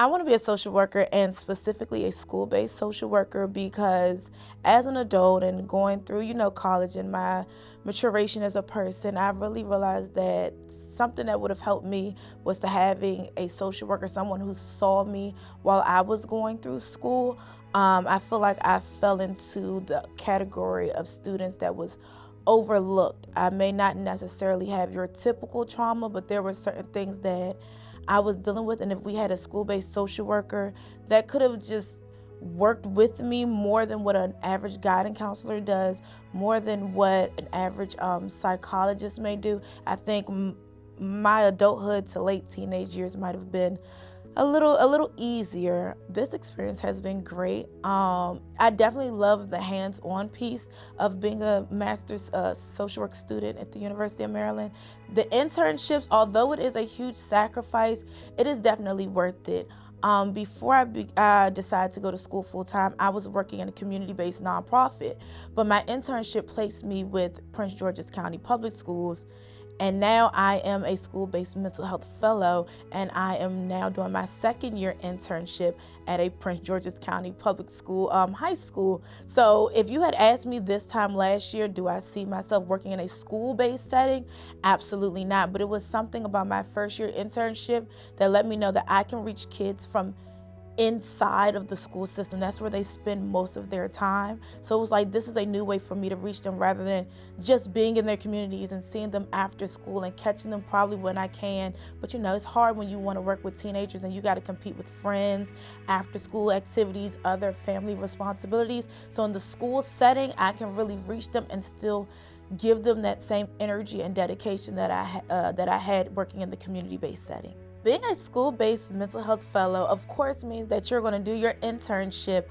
want to be a social worker, and specifically a school-based social worker, because as an adult and going through, college and my maturation as a person, I really realized that something that would have helped me was to having a social worker, someone who saw me while I was going through school. I feel like I fell into the category of students that was overlooked. I may not necessarily have your typical trauma, but there were certain things that I was dealing with, and if we had a school-based social worker that could have just worked with me more than what an average guidance counselor does, more than what an average psychologist may do, I think my adulthood to late teenage years might have been a little easier. This experience has been great. I definitely love the hands-on piece of being a master's social work student at the University of Maryland. The internships, although it is a huge sacrifice, it is definitely worth it. Before I decided to go to school full-time, I was working in a community-based nonprofit, but my internship placed me with Prince George's County Public Schools. And now I am a school-based mental health fellow, and I am now doing my second year internship at a Prince George's County Public School high school. So if you had asked me this time last year, do I see myself working in a school-based setting? Absolutely not. But it was something about my first year internship that let me know that I can reach kids from inside of the school system. That's where they spend most of their time. So it was like, this is a new way for me to reach them rather than just being in their communities and seeing them after school and catching them probably when I can. But it's hard when you want to work with teenagers and you got to compete with friends, after school activities, other family responsibilities. So in the school setting, I can really reach them and still give them that same energy and dedication that I had working in the community-based setting. Being a school-based mental health fellow, of course, means that you're going to do your internship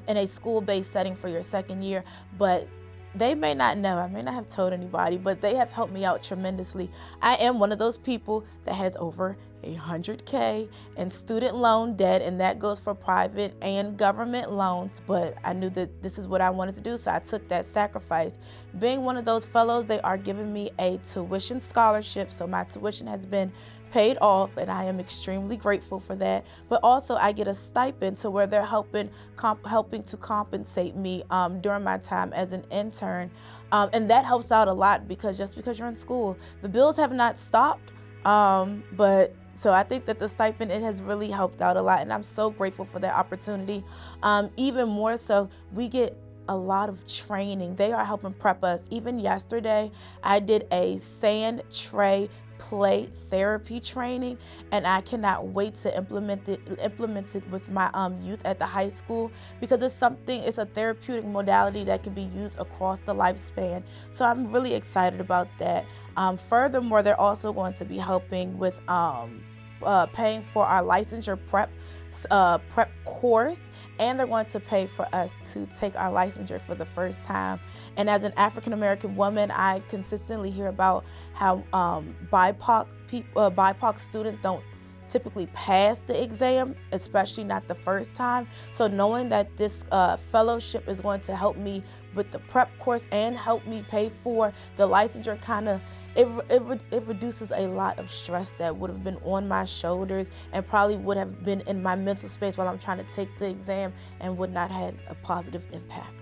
in a school-based setting for your second year, but they may not know, I may not have told anybody, but they have helped me out tremendously. I am one of those people that has over $100K in student loan debt, and that goes for private and government loans, but I knew that this is what I wanted to do, so I took that sacrifice. Being one of those fellows, they are giving me a tuition scholarship, so my tuition has been paid off, and I am extremely grateful for that. But also I get a stipend to where they're helping to compensate me during my time as an intern, and that helps out a lot, because just because you're in school, the bills have not stopped, but so I think that the stipend, it has really helped out a lot, and I'm so grateful for that opportunity. Even more so, we get a lot of training. They are helping prep us. Even yesterday, I did a sand tray play therapy training, and I cannot wait to implement it with my youth at the high school, because it's a therapeutic modality that can be used across the lifespan. So I'm really excited about that. Furthermore, they're also going to be helping with paying for our licensure prep course, and they're going to pay for us to take our licensure for the first time. And as an African American woman, I consistently hear about how BIPOC students don't typically pass the exam, especially not the first time. So knowing that this fellowship is going to help me with the prep course and help me pay for the licensure, it reduces a lot of stress that would have been on my shoulders and probably would have been in my mental space while I'm trying to take the exam, and would not have a positive impact.